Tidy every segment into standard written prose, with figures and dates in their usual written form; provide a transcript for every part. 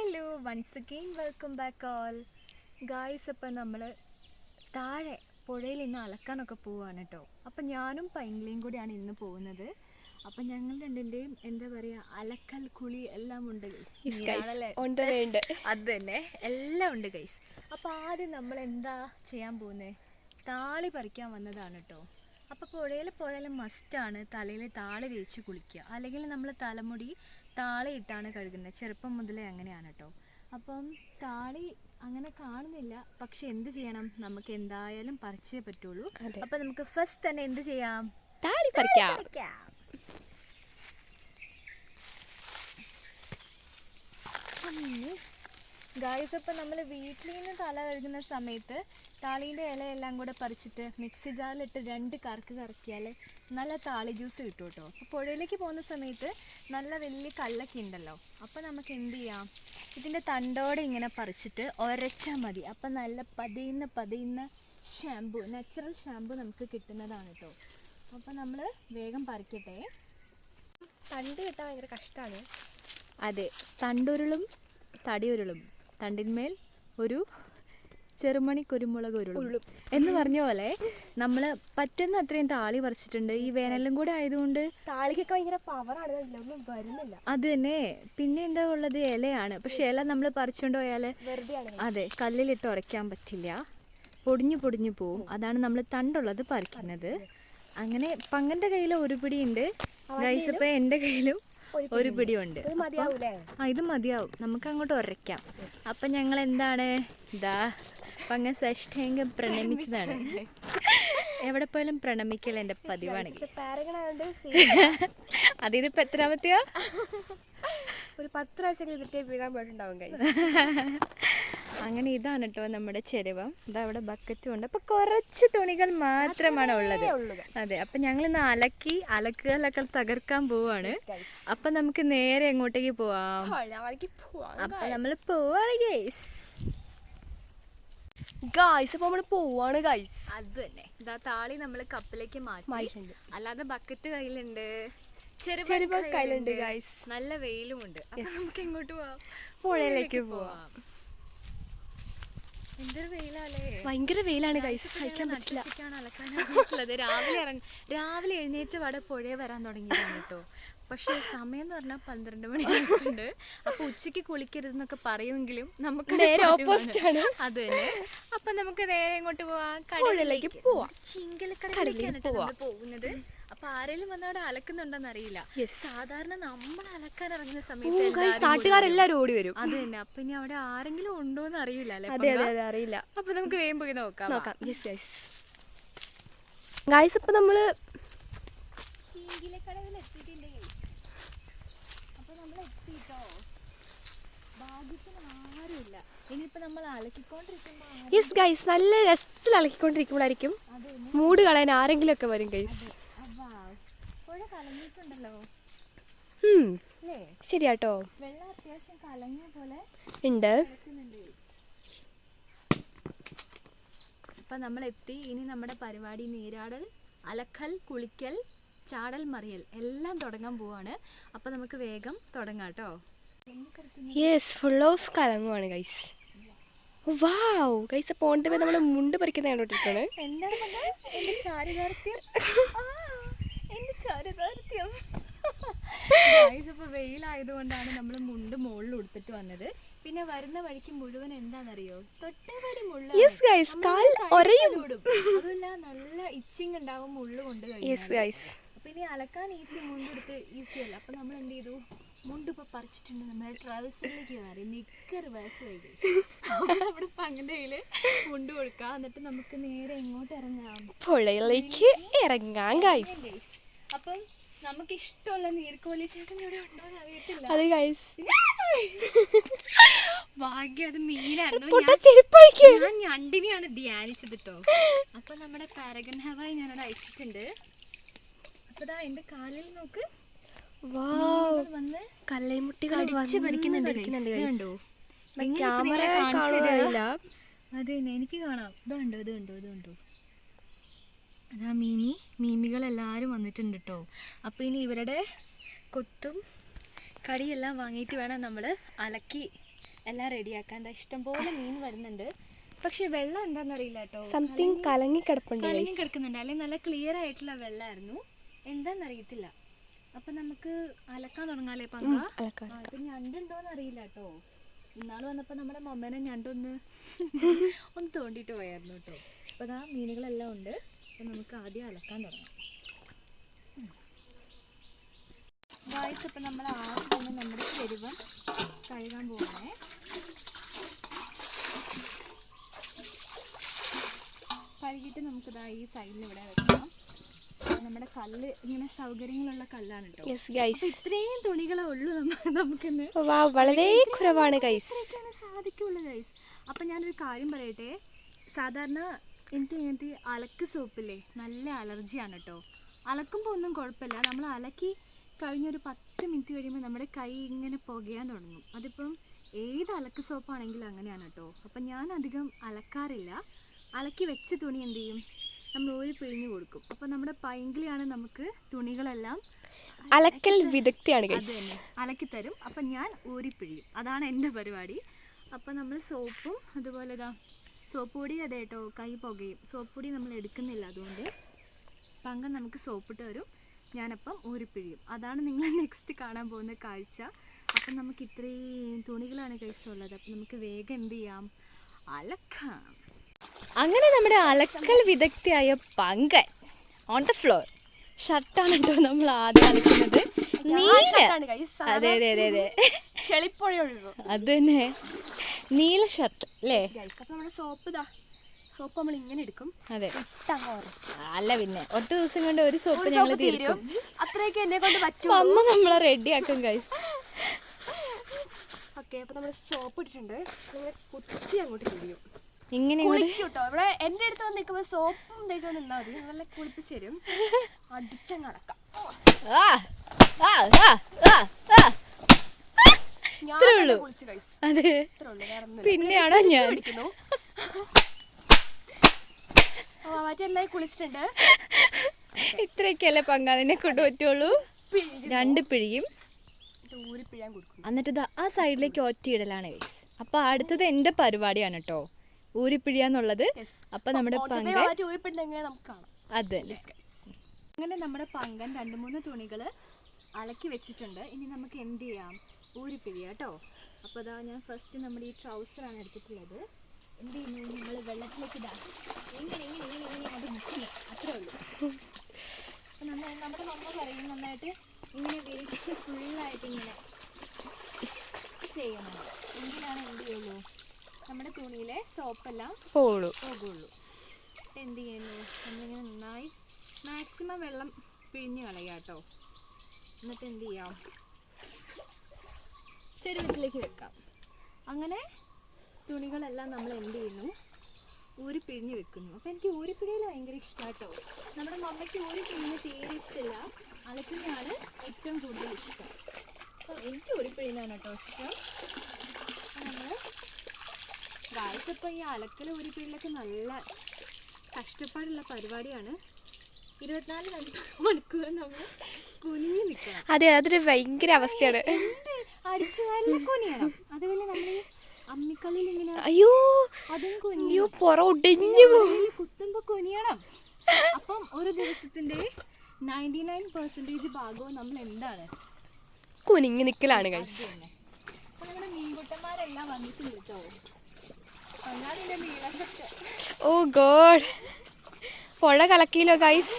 Hello once again welcome back all guys. അപ്പം നമ്മൾ താഴെ പുഴയിൽ ഇന്ന് അലക്കാനൊക്കെ പോവാണ് കേട്ടോ. അപ്പം ഞാനും പൈങ്കിളിയും കൂടിയാണ് ഇന്ന് പോകുന്നത്. അപ്പം ഞങ്ങൾ രണ്ടിൻ്റെയും എന്താ പറയുക, അലക്കൽ കുളി എല്ലാം ഉണ്ട് ഗൈസ്. അത് തന്നെ എല്ലാം ഉണ്ട് ഗൈസ്. അപ്പം ആദ്യം നമ്മൾ എന്താ ചെയ്യാൻ പോകുന്നത്, താളി പറിക്കാൻ വന്നതാണ് കേട്ടോ. അപ്പോൾ പുഴയിൽ പോയാലും മസ്റ്റാണ് തലയിൽ താളി തേച്ച് കുളിക്കുക, അല്ലെങ്കിൽ നമ്മൾ തലമുടി താളി ഇട്ടാണ് കഴുകുന്നത്. ചെറുപ്പം മുതലേ അങ്ങനെയാണ് കേട്ടോ. അപ്പം താളി അങ്ങനെ കാണുന്നില്ല, പക്ഷെ എന്ത് ചെയ്യണം, നമുക്ക് എന്തായാലും പറിച്ചേ പറ്റുള്ളൂ. അപ്പം നമുക്ക് ഫസ്റ്റ് തന്നെ എന്ത് ചെയ്യാം, താളി പറിക്കാം. ഗായ്സ്, അപ്പം നമ്മൾ വീട്ടിൽ നിന്ന് തല കഴുകുന്ന സമയത്ത് താളീൻ്റെ ഇലയെല്ലാം കൂടെ പറിച്ചിട്ട് മിക്സി ജാറിലിട്ട് 2 കറക്ക് കറക്കിയാൽ നല്ല താളി ജ്യൂസ് കിട്ടും കേട്ടോ. അപ്പോൾ പുഴയിലേക്ക് പോകുന്ന സമയത്ത് നല്ല വലിയ കല്ലൊക്കെ ഉണ്ടല്ലോ, അപ്പോൾ നമുക്ക് എന്ത് ചെയ്യാം, ഇതിൻ്റെ തണ്ടോടെ ഇങ്ങനെ പറിച്ചിട്ട് ഉരച്ചാൽ മതി. അപ്പം നല്ല പതിയുന്ന ഷാമ്പു, നാച്ചുറൽ ഷാമ്പു നമുക്ക് കിട്ടുന്നതാണ് കേട്ടോ. അപ്പം നമ്മൾ വേഗം പറിക്കട്ടെ. തണ്ട് കിട്ടാൻ ഭയങ്കര കഷ്ടമാണ്. അതെ, തണ്ടുരുളും തടിയുരുളും, തണ്ടിന്മേൽ ഒരു ചെറുമണി കുരുമുളക് ഉരുളും എന്ന് പറഞ്ഞ പോലെ നമ്മൾ പറ്റുന്ന അത്രയും താളി പറിച്ചിട്ടുണ്ട്. ഈ വേനലും കൂടെ ആയതുകൊണ്ട് താളിക്കൊക്കെ ഭയങ്കര പവറാണ്, ഒന്നും വരുന്നില്ല. അത് തന്നെ. പിന്നെ എന്താ ഉള്ളത്, ഇലയാണ്. പക്ഷെ ഇല നമ്മൾ പറിച്ചുകൊണ്ട് പോയാൽ അതെ കല്ലിലിട്ട് ഉരയ്ക്കാൻ പറ്റില്ല, പൊടിഞ്ഞു പോവും. അതാണ് നമ്മൾ തണ്ടുള്ളത് പറിക്കുന്നത്. അങ്ങനെ പങ്ങൻ്റെ കയ്യിൽ ഒരു പിടി ഉണ്ട് ഗൈസ്. ഇപ്പം എൻ്റെ കയ്യിലും ഒരു പിടിയുണ്ട്. ഇത് മതിയാവും, നമുക്ക് അങ്ങോട്ട് ഉരയ്ക്കാം. അപ്പം ഞങ്ങൾ എന്താണ്, ഇതാ പങ്ങ സഷ്ടേങ്ക പ്രണമിച്ചതാണ്. എവിടെ പോയാലും പ്രണമിക്കൽ എൻ്റെ പതിവാണ്. അതിനിപ്പോൾ എത്രാമത്തെയാ, ഒരു 10 പ്രാവശ്യം ഇതിട്ട് വീഴാൻ പോയിട്ടുണ്ടാവും. അങ്ങനെ ഇതാണ് കേട്ടോ നമ്മുടെ ചെരുവം. ഇതാ അവിടെ ബക്കറ്റും ഉണ്ട്. അപ്പോൾ കുറച്ച് തുണികൾ മാത്രമാണ് ഉള്ളത്. അതെ, അപ്പം ഞങ്ങൾ ഇന്ന് അലക്കുകളൊക്കെ തകർക്കാൻ പോവാണ്. അപ്പം നമുക്ക് നേരെ എങ്ങോട്ടേക്ക് പോവാം. അപ്പം നമ്മൾ പോവാണ് ഗൈസ്. അപ്പോൾ നമ്മൾ പോവാണ് ഗൈസ്. അത് തന്നെ, ഇതാ താളി നമ്മൾ കപ്പിലേക്ക് മാറ്റി. അല്ലാതെ ബക്കറ്റ് കയ്യിലുണ്ട്, ചെരുവ കയ്യിലുണ്ട് ഗൈസ്. നല്ല വെയിലുമുണ്ട്. അപ്പം നമുക്ക് എങ്ങോട്ട് പോവാം, പുഴയിലേക്ക് പോവാം. എന്തൊരു വെയിലല്ലേ, ഭയങ്കര വെയിലാണ് ഗൈസ്, സഹിക്കാൻ പറ്റില്ല. രാവിലെ എഴുന്നേറ്റ് വട പുഴയെ വരാൻ തുടങ്ങിയതാണ് കേട്ടോ. പക്ഷേ സമയം എന്ന് പറഞ്ഞാൽ 12 മണി ആയിട്ടുണ്ട്. അപ്പോൾ ഉച്ചയ്ക്ക് കുളിക്കരുതെന്നൊക്കെ പറയുമെങ്കിലും നമുക്ക് നേരെ ഓപ്പോസിറ്റ് ആണ്. അത് തന്നെ. അപ്പം നമുക്ക് നേരെ എങ്ങോട്ട് പോവാം, കടലിലേക്ക് പോവാം. ചിങ്കലക്കടലിലേക്കാണ് നമ്മൾ പോകുന്നത്. അപ്പൊ ആരെങ്കിലും വന്ന് അവിടെ അലക്കുന്നുണ്ടെന്ന് അറിയില്ല. സാധാരണ നമ്മൾ അലക്കാൻ ഇറങ്ങുന്ന സമയത്ത് നാട്ടുകാരെല്ലാരും ഓടി വരും. അത് തന്നെ. അപ്പൊ ഇനി അവിടെ ആരെങ്കിലും ഉണ്ടോന്ന് അറിയില്ല അല്ലെ. അറിയില്ല. അപ്പൊ നമുക്ക് വേഗം പോയി നോക്കാം. ഗൈസ്, ഇപ്പൊ നമ്മള് ചിങ്കിലക്കടവിൽ എത്തിയിട്ടുണ്ട്. അപ്പൊ നമ്മൾ എത്തിട്ടോ, ഭാഗ്യത്തിന് ആരുമില്ല. ഇനിയിപ്പോ നമ്മൾ അലക്കിക്കൊണ്ടിരിക്കുമ്പോ യെസ് ഗൈസ്, നല്ല രസത്തിൽ അലക്കിക്കൊണ്ടിരിക്കുമ്പോഴായിരിക്കും മൂഡ് കളയാൻ ആരെങ്കിലും ഒക്കെ വരും ഗൈസ്. ശരിയാട്ടോ, വെള്ളം അത്യാവശ്യം കലങ്ങിയ പോലെ ഉണ്ട്. അപ്പം നമ്മൾ എത്തി. ഇനി നമ്മുടെ പരിപാടി നീരാടൽ, അലക്കൽ, കുളിക്കൽ, ചാടൽ, മറിയൽ എല്ലാം തുടങ്ങാൻ പോവാണ്. അപ്പം നമുക്ക് വേഗം തുടങ്ങാം കേട്ടോ. യെസ്, ഫുൾ ഓഫ് കലങ്ങുവാണ് ഗൈസ്. വാവ് ഗൈസ്, പോണ്ട് പോയി നമ്മൾ മുണ്ട് പറിക്കുന്ന കണ്ടോട്ടിരിക്കാണ്. എന്താണ് എൻ്റെ ചാരുദാർഥ്യം. ഇപ്പോൾ വെയിലായതുകൊണ്ടാണ് നമ്മൾ മുണ്ട് മുകളിൽ ഉടുത്തിട്ട് വന്നത്. പിന്നെ വരുന്ന വഴിക്ക് മുഴുവൻ എന്താണെന്നറിയോ, തൊട്ടവരി മുള്ള. അതല്ല, നല്ല ഇച്ചിങ് ഉണ്ടാവും മുള്ളു കൊണ്ട് കഴിഞ്ഞാൽ. അപ്പൊ ഇനി അലക്കാൻ ഈസി, മുണ്ടെടുത്ത് ഈസി അല്ല. അപ്പൊ നമ്മൾ എന്ത് ചെയ്തു, മുണ്ട് ഇപ്പൊ പറിച്ചിട്ടുണ്ട്. നമ്മുടെ ട്രാവൽസിലേക്ക് കയറി നിക്കർ വയസ്സായി അവിടെ പങ്ങനെ കയ്യില് മുണ്ട് കൊടുക്കാം. എന്നിട്ട് നമുക്ക് നേരെ എങ്ങോട്ട് ഇറങ്ങാം, പുഴയിലേക്ക് ഇറങ്ങാം ഗൈസ്. അപ്പം നമുക്ക് ഇഷ്ടമുള്ള നീർക്കോലി ചേട്ടൻ ഇവിടെ ഉണ്ടോന്ന് അറിയത്തില്ല. അത് ഗൈസ് ഭാഗ്യം, അത് മീനായിരുന്നു. ഞാൻ ഞണ്ടിനെയാണ് ധ്യാനിച്ചത് കേട്ടോ. അപ്പൊ നമ്മുടെ പാരഗൺ ഹവായി ഞാനവിടെ അയച്ചിട്ടുണ്ട്. അപ്പൊ ദാ എന്റെ കാലിൽ നോക്ക്, വന്ന് കല്ലൈമുട്ടികൾ കണ്ടോ. അതെ, എനിക്ക് കാണാം. ഇതുണ്ടോ അതാ മീമികളെല്ലാവരും വന്നിട്ടുണ്ട് കേട്ടോ. അപ്പോൾ ഇനി ഇവരുടെ കൊത്തും കടിയെല്ലാം വാങ്ങിയിട്ട് വേണം നമ്മൾ അലക്കി എല്ലാം റെഡിയാക്കാൻ ഇഷ്ടംപോലെ മീൻ വരുന്നുണ്ട്. പക്ഷെ വെള്ളം എന്താണെന്നറിയില്ല കേട്ടോ, സംതിങ് കലങ്ങി കിടപ്പുണ്ട് കലങ്ങി കിടക്കുന്നുണ്ട്. അല്ലെങ്കിൽ നല്ല ക്ലിയർ ആയിട്ടുള്ള വെള്ളമായിരുന്നു, എന്താണെന്നറിയത്തില്ല. അപ്പം നമുക്ക് അലക്കാൻ തുടങ്ങാല്ലേ പങ്ക? ഇപ്പം ഞണ്ടുണ്ടോയെന്ന് അറിയില്ല കേട്ടോ. ഇന്നാൾ വന്നപ്പോൾ നമ്മുടെ മമ്മേനെ ഞണ്ടൊന്ന് ഒന്ന് തോണ്ടിയിട്ട് പോയായിരുന്നു കേട്ടോ. അപ്പോൾ അതാ മീനുകളെല്ലാം ഉണ്ട്. അപ്പം നമുക്ക് ആദ്യം അലക്കാൻ തുടങ്ങാം. ഗായ്സ്, അപ്പം നമ്മൾ ആദ്യം തന്നെ നമ്മുടെ ചെരുവം കഴുകാൻ പോകണേ. കഴുകിയിട്ട് നമുക്കിതാ ഈ സൈഡിൽ ഇവിടെ വെക്കാം. നമ്മുടെ കല്ല് ഇങ്ങനെ സൗകര്യങ്ങളുള്ള കല്ലാണ് കേട്ടോ. ഇത്രയും തുണികളേ ഉള്ളൂ നമുക്കിന്ന്. വളരെ കുറവാണ് ഗൈസ്, സാധിക്കുള്ളൂ ഗൈസ്. അപ്പം ഞാനൊരു കാര്യം പറയട്ടെ, സാധാരണ എനിക്ക് ഇങ്ങനത്തെ അലക്ക് സോപ്പില്ലേ നല്ല അലർജിയാണ് കേട്ടോ. അലക്കുമ്പോൾ ഒന്നും കുഴപ്പമില്ല, നമ്മൾ അലക്കി കഴിഞ്ഞൊരു 10 മിനിറ്റ് കഴിയുമ്പോൾ നമ്മുടെ കൈ ഇങ്ങനെ പുകയാൻ തുടങ്ങും. അതിപ്പം ഏത് അലക്ക് സോപ്പാണെങ്കിലും അങ്ങനെയാണ് കേട്ടോ. അപ്പം ഞാൻ അധികം അലക്കാറില്ല. അലക്കി വെച്ച തുണി എന്ത് ചെയ്യും, നമ്മൾ ഊരി പിഴിഞ്ഞ് കൊടുക്കും. അപ്പം നമ്മുടെ പൈങ്കിളിയാണ് നമുക്ക് തുണികളെല്ലാം അലക്കൽ വിദഗ്ധയാണ് അത് തന്നെ അലക്കി തരും. അപ്പം ഞാൻ ഊരി പിഴിയും, അതാണ് എൻ്റെ പരിപാടി. അപ്പം നമ്മൾ സോപ്പും അതുപോലെ ഇതാ സോപ്പ് പൊടി അതെ കേട്ടോ, കൈ പുകയും. സോപ്പ് പൊടി നമ്മൾ എടുക്കുന്നില്ല, അതുകൊണ്ട് പങ്കം നമുക്ക് സോപ്പിട്ട് വരും. ഞാനപ്പം ഊരിപ്പിഴിയും. അതാണ് നിങ്ങൾ നെക്സ്റ്റ് കാണാൻ പോകുന്ന കാഴ്ച. അപ്പം നമുക്ക് ഇത്രയും തുണികളാണ് കൈസുള്ളത്. അപ്പം നമുക്ക് വേഗം എന്ത് ചെയ്യാം, അലക്കാം. അങ്ങനെ നമ്മുടെ അലക്കൽ വിദഗ്ധയായ പങ്കൻ ഓൺ ദ ഫ്ലോർ. ഷർട്ടാണ് കേട്ടോ നമ്മൾ ആദ്യം അലക്കുന്നത്. അതെ അതെ അതെ അതെ, ചെളിപ്പുഴ ഒഴുകും. അത് തന്നെ, നീല ഷർട്ട് അല്ലേ? അപ്പം നമ്മുടെ സോപ്പ് നമ്മൾ ഇങ്ങനെ എടുക്കും. അതെ, അല്ല പിന്നെ ഒറ്റ ദിവസം കൊണ്ട് ഒരു സോപ്പ് ഞങ്ങൾ തീർക്കും. അത്രയൊക്കെ എന്നെ കൊണ്ട് പറ്റും. അമ്മ നമ്മളെ റെഡിയാക്കും ഗൈസ്. ഓക്കെ, അപ്പം നമ്മൾ സോപ്പ് ഇട്ടിട്ടുണ്ട്. നമ്മൾ കുത്തി അങ്ങോട്ട് കഴിയും. ഇങ്ങനെ കേട്ടോ, ഇവിടെ എൻ്റെ അടുത്ത് വന്ന് നിൽക്കുമ്പോൾ സോപ്പും തേച്ച് നിന്നാൽ മതി, നല്ല കുളിപ്പിച്ച് തരും. അടിച്ചങ്ങ് അടക്കാം. അതെ, പിന്നെയാണോ ഞാൻ മറ്റെല്ലാം കുളിച്ചിട്ടുണ്ട്. ഇത്രയൊക്കെയല്ലേ പങ്കാതിനെ കൊണ്ട് പറ്റുള്ളൂ. 2 പിഴിയും ഊരിപ്പിഴാൻ കൊടുക്കും. എന്നിട്ട് ആ സൈഡിലേക്ക് ഒറ്റയിടലാണ് ഗൈസ്. അപ്പൊ അടുത്തത് എൻ്റെ പരിപാടിയാണ് കേട്ടോ, ഊരിപ്പിഴിയാന്നുള്ളത്. അപ്പൊ നമ്മുടെ പങ്കൻ അത് അങ്ങനെ നമ്മുടെ പങ്കൻ 2-3 തുണികൾ അലക്കി വെച്ചിട്ടുണ്ട്. ഇനി നമുക്ക് എന്ത് ചെയ്യാം, ഊരിപ്പിഴിയാം കേട്ടോ. അപ്പോൾ അതാ ഞാൻ ഫസ്റ്റ് നമ്മുടെ ഈ ട്രൗസറാണ് എടുത്തിട്ടുള്ളത്. എന്ത് ചെയ്യുന്നു, നമ്മൾ വെള്ളത്തിലേക്ക് ഇടാം. ഇങ്ങനെ ഇങ്ങനെ ഇങ്ങനെ ഇങ്ങനെ അത് മുക്കില്ല, അത്രേ ഉള്ളൂ. അപ്പം നമ്മുടെ മമ്മ പറയും നന്നായിട്ട് ഇങ്ങനെ വിരിച്ച് ഫുള്ളായിട്ട് ഇങ്ങനെ ചെയ്യണം. എങ്കിലാണ് എന്ത് ചെയ്യുള്ളൂ, നമ്മുടെ തുണിയിലെ സോപ്പെല്ലാം പോകുള്ളൂ. എന്ത് ചെയ്യുന്നു, നമ്മളിങ്ങനെ നന്നായി മാക്സിമം വെള്ളം പിഴിഞ്ഞ് കളയാം കേട്ടോ. എന്നിട്ട് എന്ത് ചെയ്യാം, ചെരുവത്തിലേക്ക് വെക്കാം. അങ്ങനെ തുണികളെല്ലാം നമ്മൾ എന്ത് ചെയ്യുന്നു, ഊരിപ്പിഴിഞ്ഞ് വെക്കുന്നു. അപ്പോൾ എനിക്ക് ഊരിപ്പിഴിയിൽ ഭയങ്കര ഇഷ്ടമാണ് കേട്ടോ. നമ്മുടെ മമ്മയ്ക്ക് ഊരിപ്പിഴിഞ്ഞ് തീരെ ഇഷ്ടമില്ല, അലക്കുന്നതാണ് ഏറ്റവും കൂടുതൽ ഇഷ്ടം. അപ്പോൾ എനിക്ക് ഊരിപ്പിഴിഞ്ഞാണ് കേട്ടോ ഇഷ്ടം. നമ്മൾ ഗായ്സിപ്പോൾ ഈ അലക്കൽ ഊരിപ്പിഴിലൊക്കെ നല്ല കഷ്ടപ്പാടുള്ള പരിപാടിയാണ്. 24 മണിക്കൂർ നമ്മൾ കുനിഞ്ഞു നിൽക്കണം. അതെ, അതൊരു ഭയങ്കര അവസ്ഥയാണ്. അടിച്ചു നല്ല കുനിയണം. അതുപോലെ നമ്മൾ അമ്മിക്കല്ലിൽ ഇങ്ങനെ അതും കുത്തുമ്പോൾ കുനിയണം. അപ്പം ഒരു ദിവസത്തിന്റെ 99% ഭാഗവും നമ്മൾ എന്താണ്, കുനിഞ്ഞു നിൽക്കലാണ് ഗൈസ്. അപ്പൊ നമ്മുടെ മീൻകുട്ടന്മാരെല്ലാം വന്നിട്ട് വിളിച്ചോ. അങ്ങാടിന്റെ നീളത്തൊക്കെ ഓ ഗോഡ്, പുഴ കലക്കിയില്ലോ ഗൈസ്.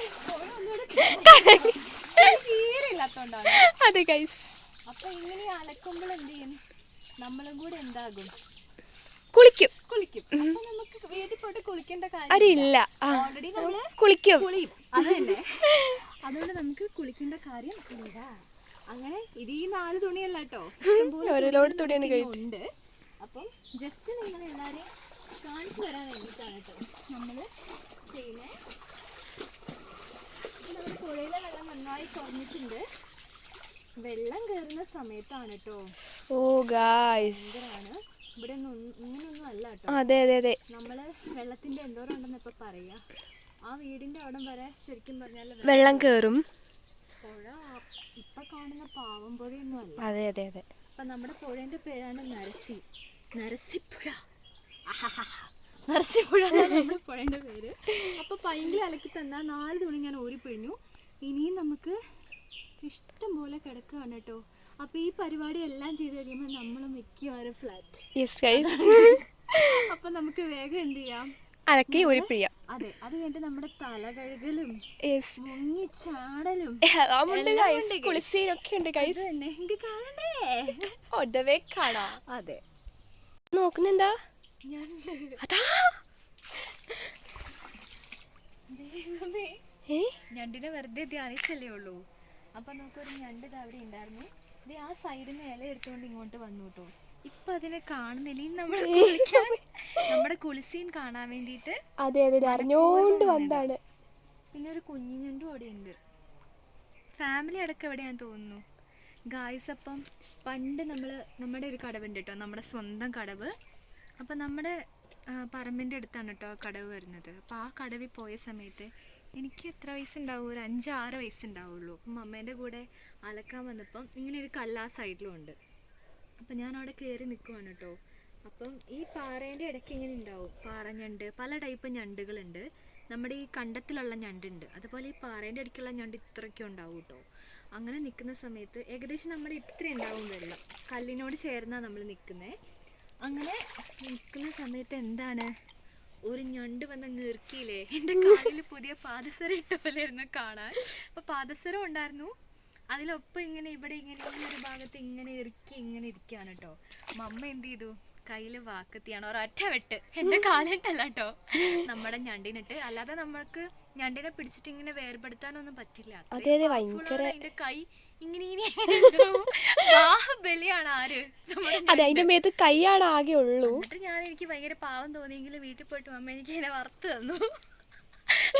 തീരെയില്ലാത്തോണ്ടാണ്. അതെ ഗൈസ്. അപ്പൊ ഇങ്ങനെ അലക്കുമ്പോൾ എന്ത് ചെയ്യും, നമ്മളും കൂടെ എന്താകും, കുളിക്കും. അപ്പൊ നമുക്ക് വീട്ടിൽ പോയിട്ട് കുളിക്കേണ്ട കാര്യം അറിയില്ല, ഓൾറെഡി നമ്മള് കുളിക്കും. അത് തന്നെ, അതുകൊണ്ട് നമുക്ക് കുളിക്കേണ്ട കാര്യം ഇല്ല. അങ്ങനെ ഇത് ഈ 4 തുണിയല്ല കേട്ടോ, ഒരുപാട് തുണിയാണ് ഉണ്ട്. അപ്പം ജസ്റ്റ് നിങ്ങൾ എല്ലാവരെയും കാണിച്ചു തരാൻ വേണ്ടിയിട്ടാണ് കേട്ടോ നമ്മൾ ചെയ്യുന്നത്. നമ്മുടെ പുഴയിലെ വെള്ളം നന്നായി കുറഞ്ഞിട്ടുണ്ട്. വെള്ളം കയറുന്ന സമയത്താണ് കേട്ടോ. ഓ ഗായ്സ്, ഇവിടെ ഇങ്ങനെയൊന്നും അല്ല കേട്ടോ. അതെ അതെ അതെ, നമ്മള് വെള്ളത്തിന്റെ എന്തോരം ഉണ്ടെന്ന് ഇപ്പൊ പറയാ. ആ വീടിന്റെ അവിടം വരെ ശരിക്കും പറഞ്ഞാൽ വെള്ളം കയറും. പുഴ ഇപ്പൊ കാണുന്ന പാവം പുഴയൊന്നും അല്ല. അതെ അതെ അതെ. അപ്പൊ നമ്മുടെ പുഴേന്റെ പേരാണ് നരസി. നരസിംഹപ്പുഴ നമ്മുടെ പുഴേൻ്റെ പേര്. അപ്പോൾ പൈങ്കിളി അലക്കി തന്നാൽ 4 തുണി ഞാൻ ഊരിപ്പിഴിഞ്ഞു. ഇനിയും നമുക്ക് ഇഷ്ടം പോലെ കിടക്കുകയാണ് കേട്ടോ. അപ്പോൾ ഈ പരിപാടി എല്ലാം ചെയ്ത് കഴിയുമ്പോൾ നമ്മൾ മിക്കവാറും ഫ്ലാറ്റ്. Yes guys. അപ്പം നമുക്ക് വേഗം എന്ത് ചെയ്യാം, അലക്കി ഊരിപ്പിഴിയാം. അതെ, അത് കഴിഞ്ഞിട്ട് നമ്മുടെ തല കഴുകലും യെസ്, മുങ്ങിച്ചാടലും കുളിസീനൊക്കെ ഉണ്ട് ഗൈസ്. തന്നെ എനിക്ക് കാണണ്ടേ, ഒടവേ കാണാം. അതെ. നോക്കുന്നെന്താ? അതാ ഞണ്ടിനെ വെറുതെ ധ്യാനിച്ചല്ലേ ഉള്ളൂ. അപ്പൊ നമുക്കൊരു ഞണ്ട് അവിടെ ഉണ്ടായിരുന്നു. ഇത് ആ സൈഡിൽ നിന്ന് ഇല എടുത്തുകൊണ്ട് ഇങ്ങോട്ട് വന്നു കേട്ടോ. ഇപ്പൊ അതിനെ കാണുന്നില്ല. ഇനി നമ്മുടെ കുളിസീൻ കാണാൻ വേണ്ടിട്ട് അതെ അതെ അറിഞ്ഞോണ്ട് വന്നാണ്. പിന്നെ ഒരു കുഞ്ഞു ഞണ്ടും അവിടെ ഉണ്ട്. ഫാമിലി അടക്കം എവിടെയാന്ന് തോന്നുന്നു ഗായ്സ്. അപ്പം പണ്ട് നമ്മുടെ ഒരു കടവുണ്ട് കേട്ടോ, നമ്മുടെ സ്വന്തം കടവ്. അപ്പം നമ്മുടെ പറമ്പിൻ്റെ അടുത്താണ് കേട്ടോ ആ കടവ് വരുന്നത്. അപ്പോൾ ആ കടവിൽ പോയ സമയത്ത് എനിക്ക് എത്ര വയസ്സുണ്ടാവും, ഒരു 5-6 വയസ്സുണ്ടാവുള്ളൂ. അപ്പം അമ്മേൻ്റെ കൂടെ അലക്കാൻ വന്നപ്പം ഇങ്ങനെ ഒരു കല്ല് ആ സൈഡിലും ഉണ്ട്. അപ്പം ഞാൻ അവിടെ കയറി നിൽക്കുവാണ് കേട്ടോ. അപ്പം ഈ പാറേൻ്റെ ഇടയ്ക്ക് ഇങ്ങനെ ഉണ്ടാവും പാറഞ്ഞണ്ട്, പല ടൈപ്പ് ഞണ്ടുകളുണ്ട്. നമ്മുടെ ഈ കണ്ടത്തിലുള്ള ഞണ്ടുണ്ട്, അതുപോലെ ഈ പാറേൻ്റെ ഇടയ്ക്കുള്ള ഞണ്ട് ഇത്രയ്ക്കും ഉണ്ടാവും കേട്ടോ. അങ്ങനെ നിൽക്കുന്ന സമയത്ത് ഏകദേശം നമ്മൾ ഇത്ര ഉണ്ടാവും വെള്ളം, കല്ലിനോട് ചേർന്നാണ് നമ്മൾ നിൽക്കുന്നത്. അങ്ങനെ നിൽക്കുന്ന സമയത്ത് എന്താണ്, ഒരു ഞണ്ട് വന്ന് ഞെറുക്കിയില്ലേ, എൻ്റെ കാലിൽ പുതിയ പാദസരം ഇട്ട പോലെ ആയിരുന്നു കാണാൻ. അപ്പോൾ പാദസരം ഉണ്ടായിരുന്നു, അതിലൊപ്പം ഇങ്ങനെ ഇവിടെ ഇങ്ങനെ ഈ ഒരു ഭാഗത്ത് ഇങ്ങനെ ഇറുക്കി ഇങ്ങനെ ഇരിക്കുകയാണ് കേട്ടോ. മമ്മ എന്ത് ചെയ്തു, കയ്യിൽ വാക്കത്തിയാണ് ഒരൊറ്റ വെട്ട്, എൻ്റെ കാലിട്ടല്ല കേട്ടോ, നമ്മുടെ ഞണ്ടിനിട്ട്. അല്ലാതെ നമ്മൾക്ക് ഞണ്ടിനെ പിടിച്ചിട്ട് ഇങ്ങനെ വേർപെടുത്താനൊന്നും പറ്റില്ല. അതിന്റെ കൈ ഇങ്ങനെ ബലിയാണ് ആര്, അതിന്റെ മേത്ത് കൈയാണ് ആകെ ഉള്ളൂ. എന്നിട്ട് എനിക്ക് ഭയങ്കര പാവം തോന്നിയെങ്കിൽ വീട്ടിൽ പോയിട്ട് അമ്മ എനിക്ക് ഇങ്ങനെ വറുത്ത് തന്നു.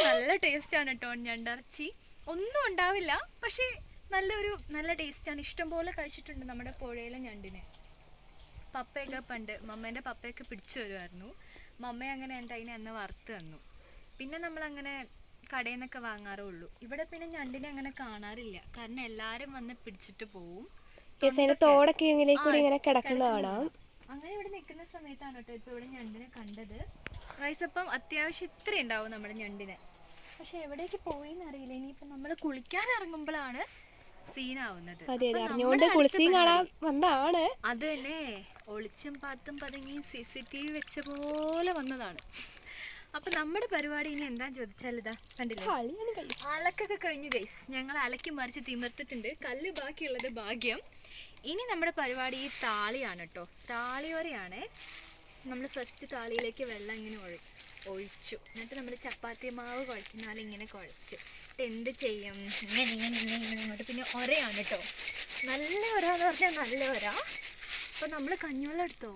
നല്ല ടേസ്റ്റ് ആണ് കേട്ടോ ഞണ്ടിറച്ചി. ഒന്നും ഉണ്ടാവില്ല, പക്ഷെ നല്ല ടേസ്റ്റാണ്. ഇഷ്ടംപോലെ കഴിച്ചിട്ടുണ്ട് നമ്മുടെ പുഴയിലെ ഞണ്ടിനെ. പപ്പയൊക്കെ പണ്ട് മമ്മേൻ്റെ പപ്പയൊക്കെ പിടിച്ചു വരുമായിരുന്നു. മമ്മ അങ്ങനെ എൻ്റെ അതിനെ അന്ന് വറുത്ത് തന്നു. പിന്നെ നമ്മളങ്ങനെ കടയിൽ നിന്നൊക്കെ വാങ്ങാറേ ഉള്ളൂ. ഇവിടെ പിന്നെ ഞണ്ടിനെ അങ്ങനെ കാണാറില്ല, കാരണം എല്ലാവരും വന്ന് പിടിച്ചിട്ട് പോവും. തോടൊക്കെ ഇങ്ങനെ കിടക്കുന്ന കാണാം. അങ്ങനെ ഇവിടെ നിൽക്കുന്ന സമയത്താണ് കേട്ടോ ഇപ്പോൾ ഇവിടെ ഞണ്ടിനെ കണ്ടത്. വയസ്സപ്പം അത്യാവശ്യം ഇത്ര ഉണ്ടാവും നമ്മുടെ ഞണ്ടിനെ. പക്ഷെ എവിടേക്ക് പോയിന്ന് അറിയില്ല. ഇനിയിപ്പോൾ നമ്മൾ കുളിക്കാൻ ഇറങ്ങുമ്പോഴാണ് സീനാവുന്നത്. അത് തന്നെ ഒളിച്ചും പാത്തും പതുങ്ങി CCTV വെച്ച പോലെ വന്നതാണ്. അപ്പൊ നമ്മുടെ പരിപാടി ഇനി എന്താന്ന് ചോദിച്ചാൽ ഇതാ കണ്ടില്ലേ, അലക്കൊക്കെ കഴിഞ്ഞു ഗൈസ്. ഞങ്ങൾ അലക്കി മറിച്ച് തിമിർത്തിട്ടുണ്ട്, കല്ല് ബാക്കിയുള്ളത് ഭാഗ്യം. ഇനി നമ്മുടെ പരിപാടി ഈ താളിയാണ് കേട്ടോ, താളിയോരയാണ്. നമ്മൾ ഫസ്റ്റ് താളിയിലേക്ക് വെള്ളം ഇങ്ങനെ ഒഴിച്ചു, എന്നിട്ട് നമ്മൾ ചപ്പാത്തി മാവ് കുഴക്കുന്ന ഇങ്ങനെ കുഴച്ചു. എന്ത് ചെയ്യും, ഇങ്ങനെ ഇങ്ങോട്ട്. പിന്നെ ഒരയാണ് കേട്ടോ, നല്ല ഒര എന്ന് പറഞ്ഞാൽ നല്ല ഒര. അപ്പൊ നമ്മൾ കഞ്ഞിവെള്ളം എടുത്തോ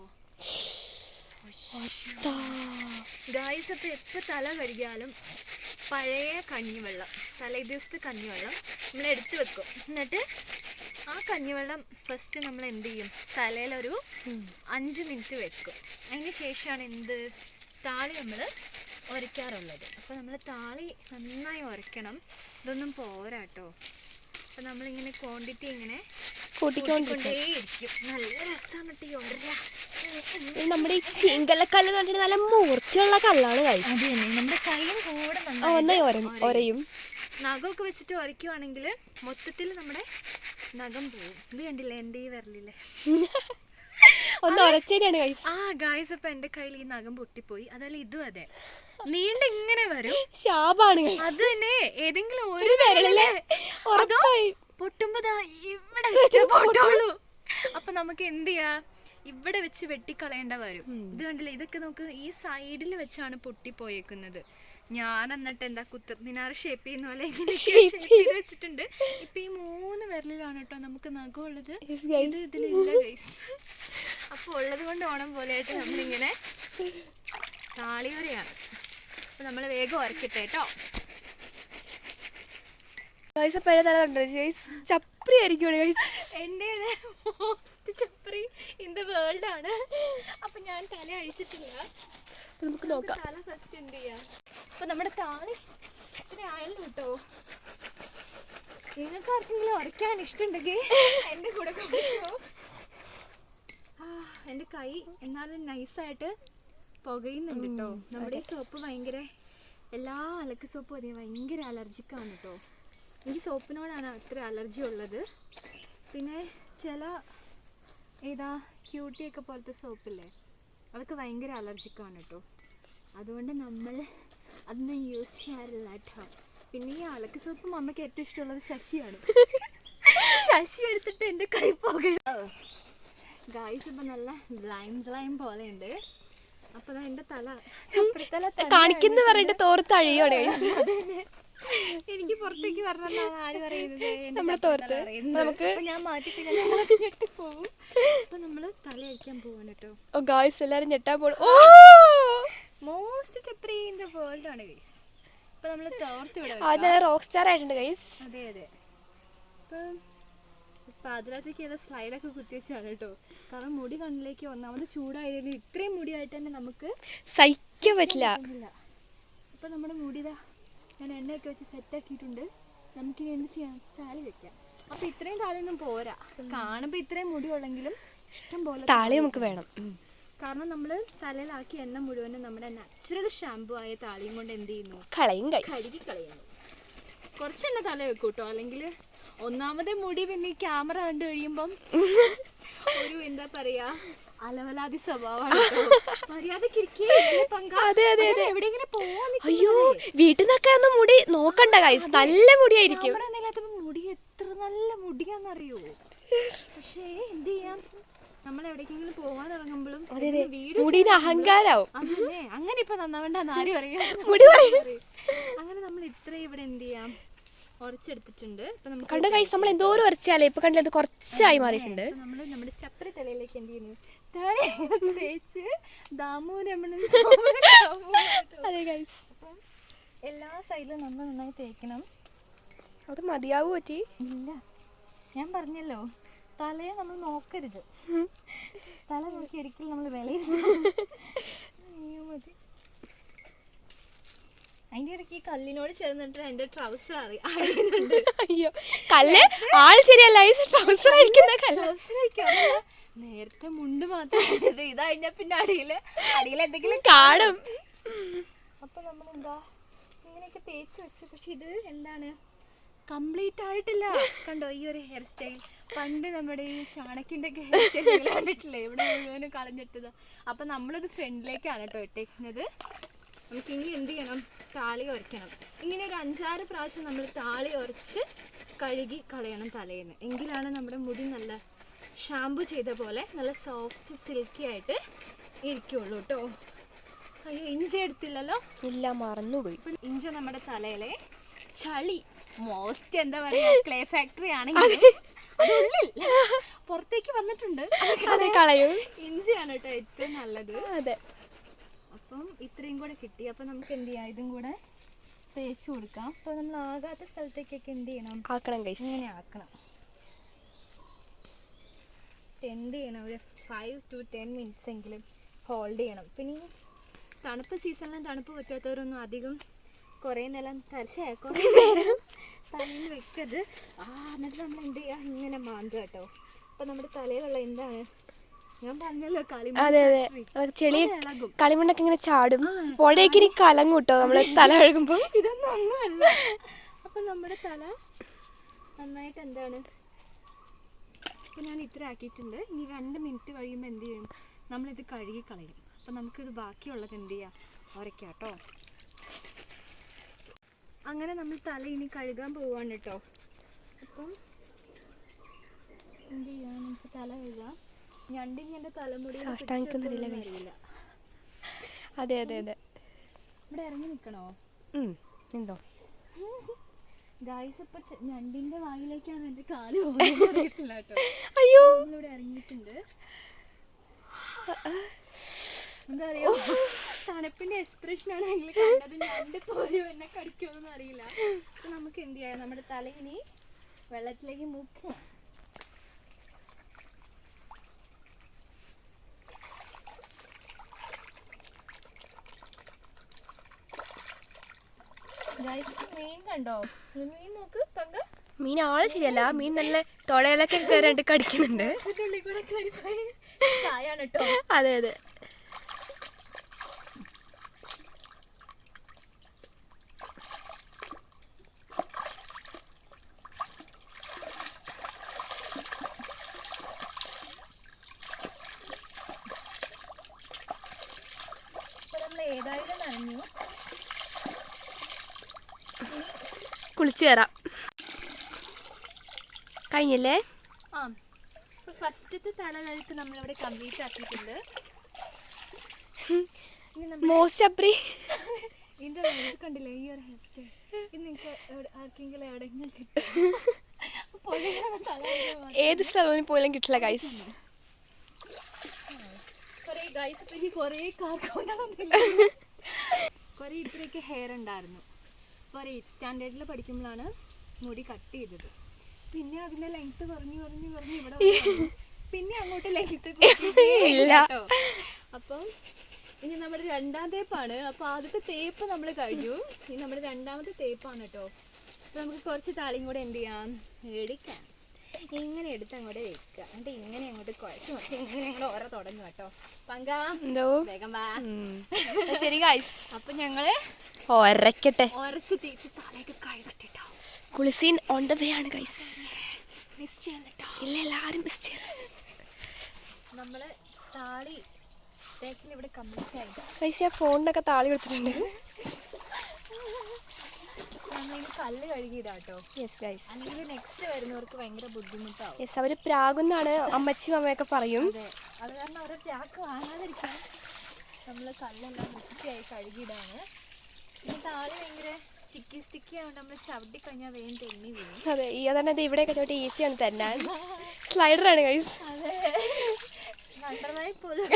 ഗായ്സ്. അപ്പോൾ എപ്പോൾ തല കഴുകിയാലും പഴയ കഞ്ഞിവെള്ളം, തലേ ദിവസത്തെ കഞ്ഞിവെള്ളം നമ്മൾ എടുത്ത് വെക്കും. എന്നിട്ട് ആ കഞ്ഞിവെള്ളം ഫസ്റ്റ് നമ്മൾ എന്ത് ചെയ്യും, തലയിലൊരു 5 മിനിറ്റ് വെക്കും. അതിന് ശേഷമാണ് താളി നമ്മൾ ഉരയ്ക്കാറുള്ളത്. അപ്പോൾ നമ്മൾ താളി നന്നായി ഉരയ്ക്കണം. ഇതൊന്നും പോരാട്ടോ. അപ്പോൾ നമ്മളിങ്ങനെ ക്വാണ്ടിറ്റി ഇങ്ങനെ കൂട്ടിക്കൊണ്ടേയിരിക്കും. നല്ല രസമാണ് ഈ ഉര. നമ്മുടെ ഈ ചീങ്കലക്കല്ല് കണ്ടിട്ട് നല്ല മൂർച്ചയുള്ള കല്ലാണ്. നമ്മുടെ കൈയും കൂടെ ഒരയും. നഖമൊക്കെ വെച്ചിട്ട് ഉരയ്ക്കുവാണെങ്കിൽ മൊത്തത്തിൽ നമ്മുടെ നഖം പോവും. ഇത് കണ്ടില്ലേ എൻ്റെ ഈ വിരലില്ലേ, ഗായ്സ്. അപ്പൊ എന്റെ കയ്യിൽ ഈ നഖം പൊട്ടിപ്പോയി. അതല്ല ഇതും അതെ, നീണ്ട ഇങ്ങനെ വരും, ശാപാണ്. അത് തന്നെ ഏതെങ്കിലും ഒരു വിരലിലെ പൊട്ടുമ്പോ ഇവിടെ വെച്ചേ പൊട്ടുള്ളൂ. അപ്പൊ നമുക്ക് എന്ത് ചെയ്യാ, ഇവിടെ വെച്ച് വെട്ടിക്കളയേണ്ട വരും. ഇത് കണ്ടില്ലേ, ഇതൊക്കെ നമുക്ക് ഈ സൈഡിൽ വെച്ചാണ് പൊട്ടിപ്പോയേക്കുന്നത്. ഞാൻ എന്നിട്ട് എന്താ കുത്തബ് മിനാർ ഷേപ്പ് ചെയ്യുന്ന പോലെ ഇങ്ങനെ വെച്ചിട്ടുണ്ട്. ഇപ്പൊ ഈ 3 വിരലിലാണ് കേട്ടോ നമുക്ക് നഖമുള്ളത്, ഇതിലില്ല ഗൈസ്. അപ്പൊ ഉള്ളത് കൊണ്ട് ഓണം പോലെ ആയിട്ട് നമ്മളിങ്ങനെ താളിയോരയാണ്. അപ്പൊ നമ്മൾ വേഗം ഉരക്കട്ടെ കേട്ടോ. ചപ്രി ആയിരിക്കും എൻ്റെ മോസ്റ്റ് ചപ്രി ഇൻ ദ വേൾഡ് ആണ്. അപ്പൊ ഞാൻ തല അഴിച്ചിട്ടില്ല, നമുക്ക് നോക്കാം. തല ഫസ്റ്റ് എന്ത് ചെയ്യാം. അപ്പൊ നമ്മുടെ താളി ഇത്ര ആയല്ലോ കേട്ടോ. നിങ്ങൾക്ക് ആർക്കെങ്കിലും ഉരയ്ക്കാൻ ഇഷ്ടമുണ്ടെങ്കിൽ എൻ്റെ കൂടെ കൊണ്ടുപോ. എൻ്റെ കൈ എന്നാലും നൈസായിട്ട് പുകയുന്നുണ്ട് കേട്ടോ. നമ്മുടെ ഈ സോപ്പ് ഭയങ്കര എല്ലാ അലക്ക് സോപ്പും അതെ ഭയങ്കര അലർജിക്കാണ് കേട്ടോ. എനിക്ക് സോപ്പിനോടാണ് അത്ര അലർജി ഉള്ളത്. പിന്നെ ചില ഏതാ ക്യൂട്ടിയൊക്കെ പോലത്തെ സോപ്പില്ലേ അതൊക്കെ ഭയങ്കര അലർജിക്കാണ് കേട്ടോ. അതുകൊണ്ട് നമ്മൾ അതൊന്നും യൂസ് ചെയ്യാറില്ല കേട്ടോ. പിന്നെ ഈ അലക്ക് സോപ്പ് അമ്മയ്ക്ക് ഏറ്റവും ഇഷ്ടമുള്ളത് ശശിയാണ്. ശശി എടുത്തിട്ട് എൻ്റെ കൈ പോകുക. ഗായ്സ് ഇപ്പം നല്ല സ്ലൈം പോലെയുണ്ട്. അപ്പോൾ എൻ്റെ തല ചപ്പരിത്തല കാണിക്കുന്ന പറഞ്ഞിട്ട് തോർത്തഴിയോടെ എനിക്ക് പുറത്തേക്ക് പറഞ്ഞതാണ് ആര് പറയുന്നത്. നമ്മളെ തോർത്ത് നമുക്ക് ഞാൻ മാറ്റി പോകും. അപ്പം നമ്മൾ തല അടിക്കാൻ പോവാണ് കേട്ടോ. ഓ ഗായ്സ് എല്ലാരും ഞെട്ടാൻ പോണു. ഓ മോസ്റ്റ് ചപ്പരി ഇൻ ദ വേൾഡ് ആണ് ഗൈസ്. അപ്പം നമ്മൾ തോർത്ത് ഇവിടെ നല്ല റോക്ക് സ്റ്റാർ ആയിട്ടുണ്ട് ഗൈസ്. അതെ അപ്പം പാതിരാത്തേക്ക് ഏതാ സ്ലൈഡൊക്കെ കുത്തിവെച്ചാണ് കേട്ടോ. കാരണം മുടി കണ്ണിലേക്ക് ഒന്നാമത് ചൂടായതുകൊണ്ട് ഇത്രയും മുടിയായിട്ട് തന്നെ നമുക്ക് സഹിക്കാൻ പറ്റില്ല. അപ്പം നമ്മുടെ മുടി ഇതാ ഞാൻ എണ്ണയൊക്കെ വെച്ച് സെറ്റാക്കിയിട്ടുണ്ട്. നമുക്കിനി എന്ത് ചെയ്യാം, താളി വെക്കാം. അപ്പം ഇത്രയും താളിയൊന്നും പോരാ. കാണുമ്പോൾ ഇത്രയും മുടി ഉള്ളെങ്കിലും ഇഷ്ടം പോലെ താളി നമുക്ക് വേണം. കാരണം നമ്മൾ തലയിലാക്കി എണ്ണ മുഴുവനും നമ്മുടെ നാച്ചുറൽ ഷാമ്പു ആയ താളിയും കൊണ്ട് എന്ത് ചെയ്യുന്നു, കളയും കഴുകി കളയുന്നു. കുറച്ചെണ്ണ തല വെക്കും കേട്ടോ. അല്ലെങ്കിൽ ഒന്നാമത്തെ മുടി പിന്നെ ഈ ക്യാമറ കണ്ടു കഴിയുമ്പം ഒരു എന്താ പറയാ അലവലാതി സ്വഭാവമാണ്. എവിടെയെങ്കിലും പോവാൻ അയ്യോ വീട്ടിൽ നിന്നൊക്കെ ഒന്ന് മുടി നോക്കണ്ട ഗൈസ്, നല്ല മുടിയായിരിക്കും. മുടി എത്ര നല്ല മുടിയാന്നറിയോ. പക്ഷേ എന്ത് ചെയ്യാം, നമ്മൾ എവിടേക്കെങ്കിലും പോവാൻ ഇറങ്ങുമ്പോഴും മുടിയുടെ അഹങ്കാരാവും. അതന്നെ, അങ്ങനെ ഇപ്പൊ നന്നാവേണ്ടെന്ന് ആരും അറിയാം. അങ്ങനെ നമ്മൾ ഇത്രയും ഇവിടെ എന്ത് ചെയ്യാം ഉറച്ചെടുത്തിട്ടുണ്ട്. കണ്ട കൈസ് നമ്മൾ എന്തോരം ഉറച്ചാലേ ഇപ്പൊ കണ്ടത് കുറച്ചായി മാറിയിട്ടുണ്ട്. നമ്മൾ നമ്മുടെ ചപ്പര തലയിലേക്ക് എന്ത് ചെയ്യുന്നു, തേച്ച് എല്ലാ സൈഡിലും നമ്മൾ നന്നായി തേക്കണം. അത് മതിയാവൂ പറ്റി ഇല്ല, ഞാൻ പറഞ്ഞല്ലോ തലയെ നമ്മൾ നോക്കരുത്. തല നോക്കി ഒരിക്കലും നമ്മൾ മതി. അതിന്റെ ഇടയ്ക്ക് ഈ കല്ലിനോട് ചേർന്നിട്ട് എന്റെ ട്രൗസർ അറിയുന്നുണ്ട്. അയ്യോ കല്ല് ആള് ശരിയല്ല, ട്രൗസർ നേരത്തെ മുണ്ട് മാത്രം ഇത് കഴിഞ്ഞ പിന്നെ അടിയിൽ എന്തെങ്കിലും കാണും. അപ്പൊ നമ്മൾ എന്താ ഇങ്ങനെയൊക്കെ തേച്ച് വെച്ച്. പക്ഷെ ഇത് എന്താണ് കംപ്ലീറ്റ് ആയിട്ടില്ല. കണ്ടോ ഈ ഒരു ഹെയർ സ്റ്റൈൽ പണ്ട് നമ്മുടെ ഈ ചാണക്കിന്റെ ഒക്കെ ഹെയർ സ്റ്റൈൽ കണ്ടിട്ടില്ലേ, ഇവിടെ മുഴുവനും കളഞ്ഞിട്ടത്. അപ്പൊ നമ്മളിത് ഫ്രണ്ടിലേക്കാണ് കേട്ടോ ഇട്ടേക്കുന്നത്. നമുക്ക് ഇനി എന്ത് ചെയ്യണം, താളി ഉരയ്ക്കണം. ഇങ്ങനെ ഒരു 5-6 പ്രാവശ്യം നമ്മൾ താളി ഉരച്ച് കഴുകി കളയണം തലേന്ന്. എങ്കിലാണ് നമ്മുടെ മുടി നല്ല ഷാമ്പു ചെയ്ത പോലെ നല്ല സോഫ്റ്റ് സിൽക്കി ആയിട്ട് ഇരിക്കുള്ളൂ കേട്ടോ. അയ്യോ ഇഞ്ചി എടുത്തില്ലല്ലോ. ഇല്ല, മറന്നുപോയി. ഇഞ്ചി നമ്മുടെ തലയിലെ ചളി മോസ്റ്റ് എന്താ പറയാ ക്ലേ ഫാക്ടറി ആണെങ്കിൽ അതുള്ളിൽ പുറത്തേക്ക് വന്നിട്ടുണ്ട്. ഇഞ്ചിയാണ് കേട്ടോ ഏറ്റവും നല്ലത്. അതെ, അപ്പം ഇത്രയും കൂടെ കിട്ടി. അപ്പം നമുക്ക് എന്ത് ചെയ്യാം, ഇതും കൂടെ തേച്ച് കൊടുക്കാം. അപ്പോൾ നമ്മൾ ആകാത്ത സ്ഥലത്തേക്കൊക്കെ എന്ത് ചെയ്യണം, ആക്കണം ഗൈസ്. ഇങ്ങനെ ആക്കണം. എന്ത് ചെയ്യണം, ഒരു 5 to 10 minutes എങ്കിലും ഹോൾഡ് ചെയ്യണം. പിന്നെ ഈ തണുപ്പ് സീസണിലും തണുപ്പ് പറ്റാത്തവരൊന്നും അധികം കുറേ നേരം തലയിൽ വെക്കരുത്. എന്നിട്ട് നമ്മൾ എന്ത് ചെയ്യുക, ഇങ്ങനെ മാന്തുക കേട്ടോ. അപ്പം നമ്മുടെ തലയിലുള്ള എന്താണ് ഞാൻ പറഞ്ഞല്ലോ ചെളി കളിമണ്ണൊക്കെ ഇങ്ങനെ ചാടും, പുഴയൊക്കെ ഇനി കലങ്ങും കേട്ടോ നമ്മള് തല കഴുകുമ്പോ. ഇതൊന്നും ഒന്നുമല്ല. അപ്പം നമ്മുടെ തല നന്നായിട്ട് എന്താണ് ഇപ്പം ഞാൻ ഇത്ര ആക്കിയിട്ടുണ്ട്. ഇനി 2 minute കഴിയുമ്പോൾ എന്ത് ചെയ്യും, നമ്മളിത് കഴുകി കളയും. അപ്പം നമുക്കിത് ബാക്കിയുള്ളത് എന്ത് ചെയ്യാം, ഉരയ്ക്കാം കേട്ടോ. അങ്ങനെ നമ്മൾ തല ഇനി കഴുകാൻ പോവാണ് കേട്ടോ. അപ്പം എന്ത് ചെയ്യാം, നമുക്ക് തല കഴുകാം. ഞണ്ടിന് എൻ്റെ തലമുടി അറിയില്ല. അതെ അതെ അതെ, ഇവിടെ ഇറങ്ങി നിൽക്കണോ? എന്തോ ഗായ്സ് ഇപ്പൊ ഞണ്ടിന്റെ വായിലേക്കാണ് എന്റെ കാല് അറിയത്തില്ല കേട്ടോ. അയ്യോ നമ്മളിവിടെ ഇറങ്ങിയിട്ടുണ്ട്. എന്താ പറയാ, തണുപ്പിന്റെ എക്സ്പ്രഷൻ ആണ് ഞങ്ങൾ കണ്ടത്. ഞണ്ട് പോലും എന്നെ കടിക്കുമെന്നൊന്നും അറിയില്ല. അപ്പൊ നമുക്ക് എന്ത് ചെയ്യാം, നമ്മുടെ തല ഇനി വെള്ളത്തിലേക്ക് മുക്കുക. മീൻ കണ്ടോ, മീൻ നോക്ക് പങ്ക. മീൻ ആള് ശരിയല്ല, മീൻ നല്ല തൊളയിലൊക്കെ കയറിയിട്ട് കടിക്കുന്നുണ്ട്. അതെ അതെ, കുളിച്ച് കയറാം. കഴിഞ്ഞല്ലേ? ആ, അപ്പോൾ ഫസ്റ്റത്തെ തലകഴുത്ത് നമ്മളിവിടെ കംപ്ലീറ്റ് ആക്കിയിട്ടുണ്ട്. ഇനി നമ്മൾ മോശപ്രി ഇത് കണ്ടില്ലേ ഈ ഒരു ഹെയർ സ്റ്റൈൽ, ഇത് നിങ്ങൾക്ക് ആർക്കെങ്കിലും എവിടെയെങ്കിലും കിട്ടും? ഏത് സ്ഥലങ്ങളിൽ പോയാലും കിട്ടില്ല ഗൈസ്. കുറേ ഗൈസ് ഇപ്പം എനിക്ക് കുറേ കുറേ ഇത്രയൊക്കെ ഹെയർ ഉണ്ടായിരുന്നു. കുറേ 8th സ്റ്റാൻഡേർഡിൽ പഠിക്കുമ്പോഴാണ് മുടി കട്ട് ചെയ്തത്. പിന്നെ അതിൻ്റെ ലെങ്ത്ത് കുറഞ്ഞ് ഇവിടെ വന്നു. പിന്നെ അങ്ങോട്ട് ലെങ്ത്ത് ഇല്ല. അപ്പം ഇനി നമ്മുടെ രണ്ടാം തേപ്പാണ്. അപ്പോൾ ആദ്യത്തെ തേപ്പ് നമ്മൾ കഴിഞ്ഞു. ഇനി നമ്മുടെ രണ്ടാമത്തെ തേപ്പാണ് കേട്ടോ. അപ്പോൾ നമുക്ക് കുറച്ച് താളിയും കൂടെ എന്ത് ചെയ്യാം, എടുക്കാം. ഇങ്ങനെ എടുത്ത് അങ്ങോട്ട് വെക്കുക. എന്നിട്ട് ഇങ്ങനെ അങ്ങോട്ട് കുഴച്ച് ഇങ്ങനെ അങ്ങോട്ട് ഓരോ തുടങ്ങുക കേട്ടോ. പങ്കാ എന്തോ വേഗം വാ. ശരി ഗൈസ്, അപ്പം ഞങ്ങള് ഒരക്കട്ടെ. ഉരച്ച് തേച്ച് തലയൊക്കെ കഴുകട്ടിട്ടോ. കുളിസീൻ ഓൺ ദ വേ ആണ് ഗൈസ്. മിസ് ചെയ്യട്ടോ. ഇല്ല, എല്ലാവരും മിസ് ചെയ്യണം. നമ്മൾ താളി തേക്കിൽ ഇവിടെ കംപ്ലീറ്റ് ആയി. ഗൈസ്, ഞാൻ ഫോണിനൊക്കെ താളി കൊടുത്തിട്ടുണ്ട്. നമ്മളിനി കല്ല് കഴുകിയിടാട്ടോ. Yes guys. അല്ലെങ്കിൽ നെക്സ്റ്റ് വരുന്നവർക്ക് ഭയങ്കര ബുദ്ധിമുട്ടാവും. യെസ്, അവർ പ്രാകുന്നാണ് അമ്മച്ചിയും അമ്മയൊക്കെ പറയും. അതെ, അത് കാരണം അവരെ പ്രാക്ക് വാങ്ങാതിരിക്കാൻ നമ്മൾ കല്ലെല്ലാം വൃത്തിയായി കഴുകിയിടാണ്. പിന്നെ താളി ഭയങ്കര സ്റ്റിക്കി ആയതുകൊണ്ട് നമ്മൾ ചവിട്ടി കഴിഞ്ഞാൽ വേഗം തെന്നി വീഴും. അതെ, ഈ അതന്നെ അത് ഇവിടെയൊക്കെ ചോട്ടി ഈസിയാണ് തന്നാൻ. സ്ലൈഡറാണ് ഗൈസ്. അതെ, നല്ലതായി പോലും.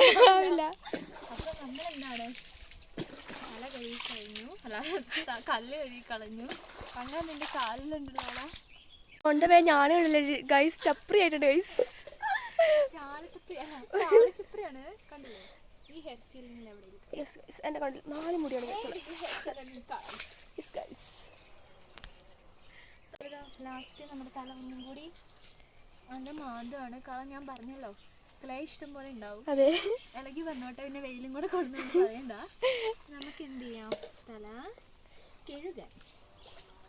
അപ്പം നമ്മളെന്താണ് തല കഴുകി കഴിഞ്ഞു, അല്ല കല്ല് കഴുകി കളഞ്ഞു. അങ്ങനെ നിന്റെ കാലിലുണ്ടല്ലോ ഓൺ ദ വേ ഞാനും ഗൈസ്. ചപ്രി ആയിട്ടുണ്ട് ഗൈസ്. ചാളിച്ചപ്രിയാണ്. കണ്ടില്ലേ ഈ ഹെയർ സ്റ്റൈലിൽ എവിടെ എന്റെ കണ്ടിൽ 4 മുടിയാണ് ലാസ്റ്റ് നമ്മുടെ തല ഒന്നും കൂടി അതിൻ്റെ മാന്തമാണ്. കാരണം ഞാൻ പറഞ്ഞല്ലോ ക്ലേ ഇഷ്ടം പോലെ ഉണ്ടാവും. അതെ, ഇളകി വന്നോട്ടെ, പിന്നെ വെയിലും കൂടെ കൊടുന്നു പറയണ്ട. നമുക്ക് എന്ത് ചെയ്യാം, തല കഴുകാൻ.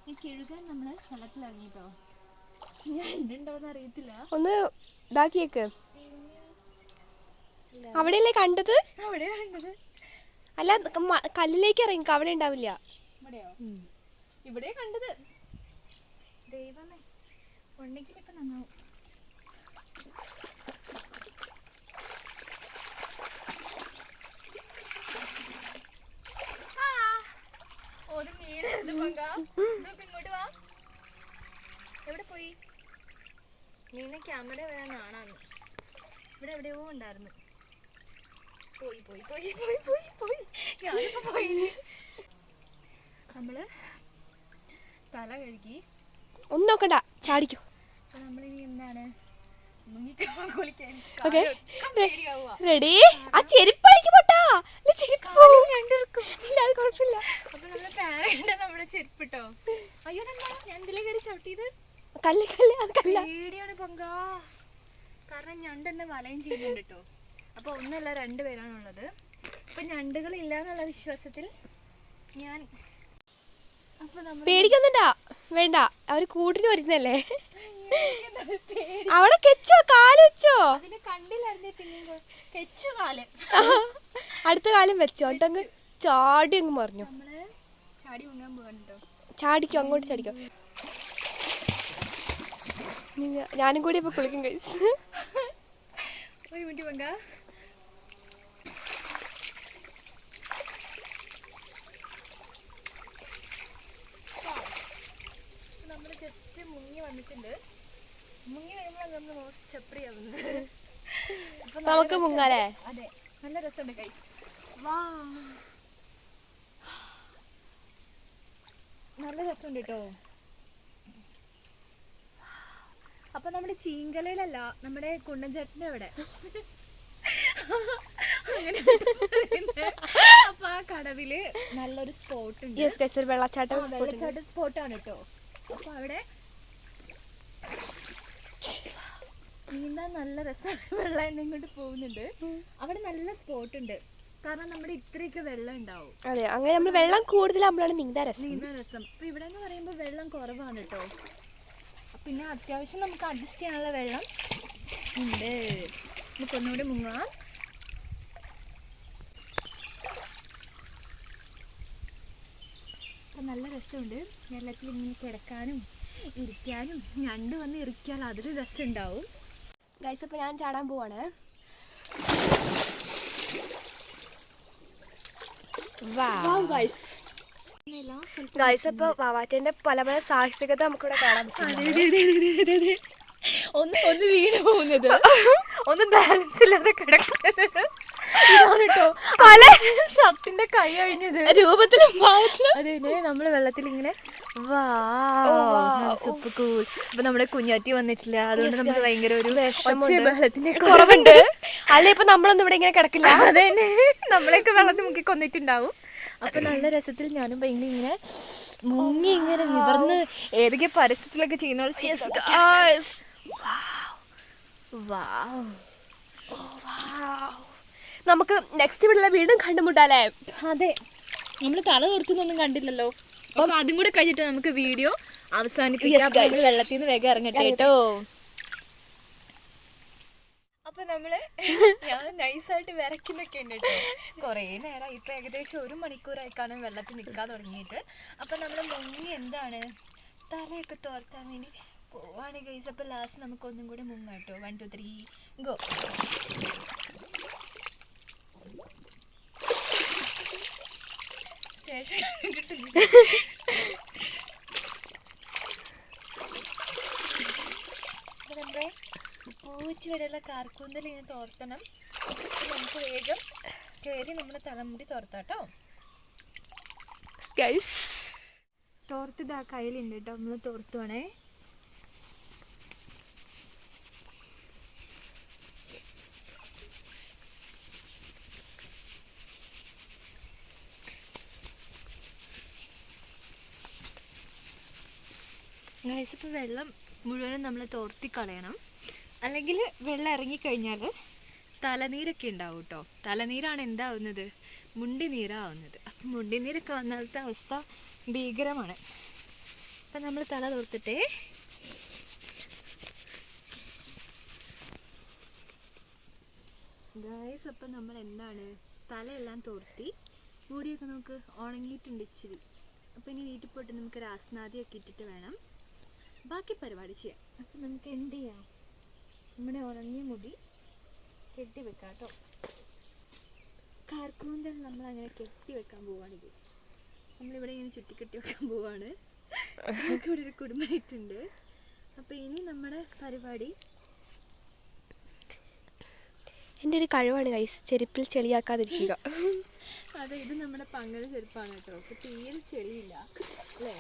ഈ കഴുകാൻ നമ്മൾ വെള്ളത്തിലിറങ്ങിട്ടോ. ഞാൻ എന്തുണ്ടോന്ന് അറിയത്തില്ല. ഒന്ന് ഇതാക്കിയേക്ക്. അവിടെയല്ലേ കണ്ടത്? അവിടെ കണ്ടത് അല്ല, കല്ലിലേക്ക് ഇറങ്ങി അവിടെ ഉണ്ടാവില്ല. ഇവിടെയോ? ഇവിടെ കണ്ടത്. ദൈവമേ, ഉണ്ടെങ്കിൽ ഇപ്പം നന്നാവും. ഒരു മീനെടുത്ത് പങ്കാ. ഇങ്ങോട്ട് വാ. എവിടെ പോയി? മീനെ ക്യാമറ വരാൻ കാണാന്ന്. ഇവിടെ എവിടെയോ ഉണ്ടായിരുന്നു. പോയി ഞാനിപ്പോ പോയി. നമ്മള് തല കഴുകി ഒന്നും നോക്കണ്ട, ചാടിക്കോ. അപ്പൊ നമ്മളിനി എന്താണ് കുളിക്കാൻ. റെഡി? ആ ചെരുപ്പ് അഴിക്ക് പോട്ടാ. കുഴപ്പമില്ല. അപ്പൊ നമ്മള് പാരണ്ട നമ്മുടെ ചെരുപ്പിട്ടോ. അയ്യോ, ഞാൻ ഇതിലേ കയറി ചവിട്ടിയത്. കല്ല് അത് കല്ല. പേടിയാണ് പങ്കാ. കാരണം ഞണ്ട് എന്നെ വലയും ചെയ്യുന്നുണ്ട് കേട്ടോ. അപ്പൊ ഒന്നല്ല 2 പേരാണുള്ളത്. അപ്പൊ ഞണ്ടുകൾ ഇല്ല എന്നുള്ള വിശ്വാസത്തിൽ ഞാൻ പേടിക്കൊന്നുണ്ടാ വേണ്ട, അവര് കൂട്ടിന് വരുന്നല്ലേ. അവിടെ കെച്ചോ, കാല് വെച്ചോ. അതിന് കണ്ടില്ലായിരുന്നേ. പിന്നെ കെച്ചു കാലം, അടുത്ത കാലം വെച്ചോ. എന്നിട്ടങ്ങ് ചാടി അങ്ങ് മറിഞ്ഞു. നമ്മള് ചാടി മുങ്ങാൻ പോകണ്ടോ. ചാടിക്കോ, അങ്ങോട്ട് ചാടിക്കോ. ഞാനും കൂടി ഇപ്പൊ കുളിക്കും ഗൈസ്. ഒരു മിനിറ്റ് പങ്ക. നമ്മൾ ജസ്റ്റ് മുങ്ങി വന്നിട്ടുണ്ട്. മുങ്ങി വരുമ്പോഴാണ് നമ്മൾ മോസ്റ്റ് ചപ്രി ആവുന്നത്. നമുക്ക് മുങ്ങാലേ? അതെ, നല്ല രസമുണ്ട് കൈ. വാ, നല്ല രസമുണ്ട് കേട്ടോ. അപ്പൊ നമ്മുടെ ചീങ്കലയിലല്ല, നമ്മുടെ കുണ്ടൻചേട്ടൻ്റെ അവിടെ. അങ്ങനെ അപ്പൊ ആ കടവില് നല്ലൊരു സ്പോട്ട് ഉണ്ട്. വെള്ളച്ചാട്ടം സ്പോട്ടാണ് കേട്ടോ. അപ്പൊ അവിടെ നീന്താൻ നല്ല രസമാണ്. വെള്ളം എന്നെ കൊണ്ട് പോകുന്നുണ്ട്. അവിടെ നല്ല സ്പോട്ട് ഉണ്ട്. കാരണം നമ്മുടെ ഇത്രയൊക്കെ വെള്ളം ഉണ്ടാവും. അതെ, അങ്ങനെ നമ്മൾ വെള്ളം കൂടുതലാകുമ്പോഴാണ് നീന്താൻ രസം. അപ്പൊ ഇവിടെ എന്ന് പറയുമ്പോൾ വെള്ളം കുറവാണ് കേട്ടോ. പിന്നെ അത്യാവശ്യം നമുക്ക് അഡ്ജസ്റ്റ് ചെയ്യാനുള്ള വെള്ളം ഉണ്ട്. നമുക്ക് ഒന്നുകൂടി മുങ്ങാം. അപ്പം നല്ല രസമുണ്ട്. വെള്ളത്തിൽ ഇങ്ങനെ കിടക്കാനും ഇരിക്കാനും ഞണ്ട് വന്ന് ഇരിക്കാൻ അതൊരു രസം ഉണ്ടാവും. ഗൈസ് അപ്പോൾ ഞാൻ ചാടാൻ പോവാണ്. ഗൈസ് അപ്പോൾ വാവാറ്റേൻ്റെ പല പല സാഹസികത നമുക്കിവിടെ കാണാൻ പറ്റും. ഒന്ന് വീണ് പോകുന്നത്, ഒന്ന് ബാലൻസ് ഇല്ലാതെ കിടക്കുന്നത് കേട്ടോ പല ഷർട്ടിന്റെ കൈ കഴിഞ്ഞത് രൂപത്തിലും അതെ നമ്മള് വെള്ളത്തിൽ ഇങ്ങനെ സൂപ്പർ കൂൾ. അപ്പൊ നമ്മുടെ കുഞ്ഞാറ്റി വന്നിട്ടില്ല, അതുകൊണ്ട് നമുക്ക് ഭയങ്കര ഒരു വെള്ളത്തിന്റെ കുറവുണ്ട്. അല്ല ഇപ്പൊ നമ്മളൊന്നും ഇവിടെ ഇങ്ങനെ കിടക്കില്ല. അതെ നമ്മളെയൊക്കെ വെള്ളത്തിൽ മുക്കി കൊന്നിട്ടുണ്ടാവും. അപ്പൊ നല്ല രസത്തിൽ ഞാനും ഭയങ്കര ഇങ്ങനെ മുങ്ങി ഇങ്ങനെ നിവർന്ന് ഏതൊക്കെ പരസ്യത്തിലൊക്കെ ചെയ്യുന്ന നമുക്ക് നെക്സ്റ്റ് വീട്ടിലെ വീണ്ടും കണ്ടുമുട്ടാലേ. അതെ, നമ്മൾ തല തീർത്തുന്നൊന്നും കണ്ടില്ലല്ലോ. അപ്പൊ അതും കൂടെ കഴിഞ്ഞിട്ട് നമുക്ക് വീഡിയോ അവസാനിപ്പിക്കാം. വെള്ളത്തിൽ നിന്ന് വേഗം ഇറങ്ങട്ടെ കേട്ടോ. അപ്പൊ നമ്മള് ഞാൻ നൈസായിട്ട് വിറയ്ക്കുന്നൊക്കെ ഉണ്ട് കേട്ടോ. കുറേ നേരം ഇപ്പൊ ഏകദേശം 1 മണിക്കൂറായി കാണും വെള്ളത്തിൽ നിൽക്കാൻ തുടങ്ങിയിട്ട്. അപ്പൊ നമ്മള് മുങ്ങി എന്താണ് തലയൊക്കെ തോർത്താൻ വേണ്ടി പോവാണ് ഗൈസ്. അപ്പൊ ലാസ്റ്റ് നമുക്ക് ഒന്നും കൂടെ മുങ്ങാം കേട്ടോ. 1 2 3 ഗോ. നമ്മുടെ പൂറ്റി വരെയുള്ള കാർക്കൂന്തൽ ഇങ്ങനെ തോർത്തണം. നമുക്ക് വേഗം കയറി നമ്മുടെ തലമുടി തോർത്താട്ടോ. തോർത്തിത് ആ കയ്യിലുണ്ട് കേട്ടോ. നമ്മൾ തോർത്തുവാണേ. ഇപ്പോൾ വെള്ളം മുഴുവനും നമ്മൾ തോർത്തി കളയണം, അല്ലെങ്കിൽ വെള്ളം ഇറങ്ങിക്കഴിഞ്ഞാൽ തലനീരൊക്കെ ഉണ്ടാവും കേട്ടോ. തലനീരാണ് എന്താവുന്നത്, മുണ്ടിനീരാവുന്നത്. അപ്പം മുണ്ടിനീരൊക്കെ വന്നാലത്തെ അവസ്ഥ ഭീകരമാണ്. അപ്പം നമ്മൾ തല തോർത്തിട്ടേ. ഗായ്സ് അപ്പം നമ്മൾ എന്താണ് തലയെല്ലാം തോർത്തി, മുടിയൊക്കെ നമുക്ക് ഉണങ്ങിയിട്ടുണ്ട് ഇച്ചിരി. അപ്പം ഇനി വീട്ടിൽ പോയിട്ട് നമുക്ക് രാസ്നാദിയൊക്കെ ഇട്ടിട്ട് വേണം ബാക്കി പരിപാടി ചെയ്യാം. അപ്പം നമുക്ക് എന്ത് ചെയ്യാം, നമ്മുടെ ഉണങ്ങിയ മുടി കെട്ടി വെക്കാം കേട്ടോ. കാർക്കൂന്തൽ നമ്മളങ്ങനെ കെട്ടി വെക്കാൻ പോവാണ് ഗൈസ്. നമ്മളിവിടെ ഇങ്ങനെ ചുറ്റിക്കെട്ടി വെക്കാൻ പോവാണ്. നമുക്കിവിടെ ഒരു കുടുംബമായിട്ടുണ്ട്. അപ്പം ഇനി നമ്മുടെ പരിപാടി എൻ്റെ ഒരു കഴിവാണ് ഗൈസ്, ചെരുപ്പിൽ ചെളിയാക്കാതിരിക്കുക. അതെ, ഇത് നമ്മുടെ പങ്കൽ ചെരുപ്പാണ് കേട്ടോ. അപ്പം തീരെ ചെളിയില്ല അല്ലേ?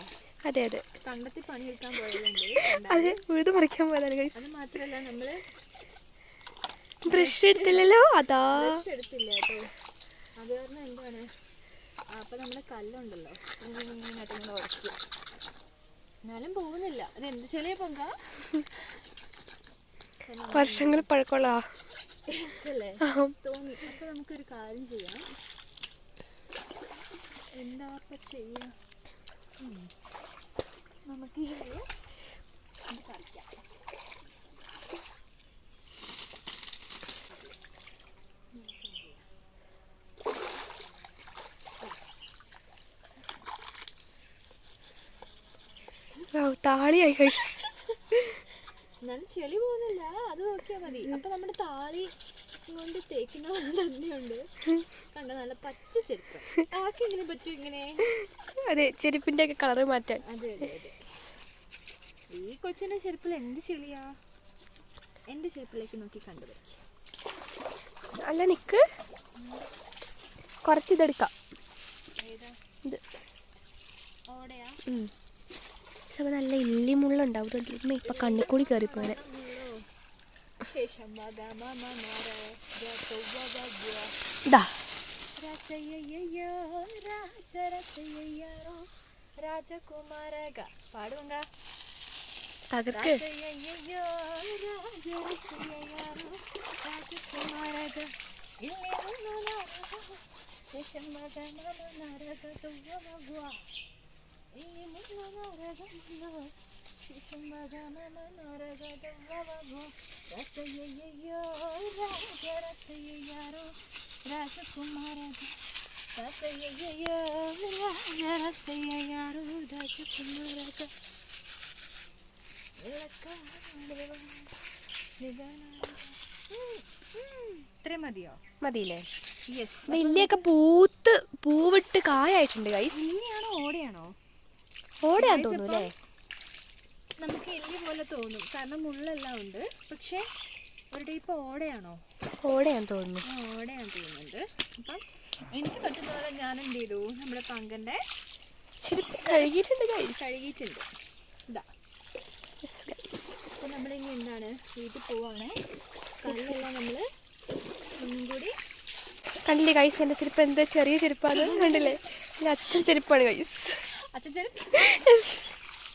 അതെ അതെ, കണ്ടെത്തി പണിയെടുക്കാൻ പോയതുണ്ട്. അത് ഉഴുതു മറിക്കാൻ പോയതാണ് ഗൈസ്. അത് മാത്രമല്ല നമ്മള് ബ്രഷ് എടുത്തില്ലല്ലോ, അതാ ബ്രഷ് എടുത്തില്ല കേട്ടോ. അത് കാരണം എന്താണ്, അപ്പം നമ്മുടെ കല്ലുണ്ടല്ലോ ഇങ്ങനെ ഉറക്കുക, എന്നാലും പോകുന്നില്ല. അത് എന്ത് ചെളിയ പൊങ്ക, വർഷങ്ങൾ പഴക്കമുള്ള അല്ലേ തോന്നി. അപ്പം നമുക്കൊരു കാര്യം ചെയ്യാം. എന്താ അപ്പം ചെയ്യാം, നമുക്ക് കളിക്കാം. താളിയായി ഗൈസ്. എന്നാലും ചെളി പോകുന്നില്ല, അത് നോക്കിയാൽ മതി. അപ്പൊ നമ്മുടെ താളി കൊണ്ട് തേക്കുന്ന തന്നെയുണ്ട് കണ്ടോ, നല്ല പച്ച ചെരുപ്പ്. ആർക്ക് ഇങ്ങനെ പറ്റും ഇങ്ങനെ? അതെ, ചെരുപ്പിന്റെ ഒക്കെ കളറ് മാറ്റാൻ. അതെ അതെ അതെ. ഈ കൊച്ചിന്റെ ചെരുപ്പിൽ എന്ത് ചെളിയാ? എന്റെ ചെരുപ്പിലേക്ക് നോക്കി കണ്ടുപിടിക്കും. അല്ല നിക്ക്, കുറച്ച് ഇതെടുക്കാം. ഇത് ഓടയാ? നല്ല ഇല്ലിമുള്ളുണ്ടാവും. ഇപ്പൊ കണ്ണിക്കൂടി കയറിപ്പോയത്. ഇതാ രാജകുമാരക പാടുവങ്ക തകർക്ക്. ഇത്ര മതിയോ? മതിയില്ലേ? യെസ്. നെല്ലിയൊക്കെ പൂവിട്ട് കായായിട്ടുണ്ട് ഗൈസ്. നെല്ലിയാണോ ഓടയാണോ? ഓടയാന്ന് തോന്നുന്നു അല്ലേ? നമുക്ക് എല്ലി പോലെ തോന്നും കാരണം മുള്ളെല്ലാം ഉണ്ട്. പക്ഷെ ഒരു ടൈപ്പ് ഓടയാണോ? ഓടയാന്ന് തോന്നുന്നു. ഓടയാന്ന് തോന്നുന്നുണ്ട്. അപ്പം എനിക്ക് പറ്റുന്ന പോലെ ഞാൻ എന്ത് ചെയ്തു, നമ്മുടെ പങ്കന്റെ ചെരുപ്പ് കഴുകിയിട്ടുണ്ട് ഗൈസ്. കഴുകിയിട്ടുണ്ട്. ഇതാ. അപ്പം നമ്മളിനി എന്താണ് വീട്ടിൽ പോവാണേ. കല്ലെല്ലാം നമ്മൾ ഒന്നും കൂടി കണ്ടില്ലേ ഗൈസ്, എൻ്റെ ചെരുപ്പ് എന്താ ചെറിയ ചെരുപ്പാണ് കണ്ടില്ലേ? എൻ്റെ അച്ഛൻ ചെരുപ്പാണ് ഗൈസ്. അച്ഛൻ ചെരുപ്പ്,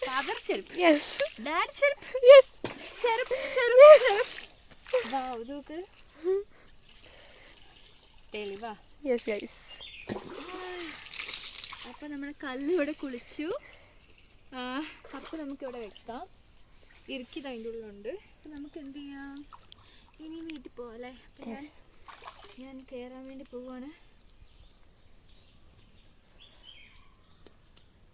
ഫാദർ ചെരുപ്പ്, യെസ്, ഡാഡ് ചെരുപ്പ്, യെസ്, ചെരുപ്പ് ചെരുപ്പ് ചെരുപ്പ്. വാ ഇതൊക്കെ തെളിവാ. Yes guys. അപ്പം നമ്മൾ കല്ല് ഇവിടെ കുളിച്ചു. കപ്പ് നമുക്കിവിടെ വെക്കാം. ഇറുക്കിയത് അതിൻ്റെ ഉള്ളിലുണ്ട്. അപ്പം നമുക്ക് എന്ത് ചെയ്യാം, ഇനി വീട്ടിൽ പോവാം അല്ലേ? അപ്പം ഞാൻ കയറാൻ വേണ്ടി പോവാണ്.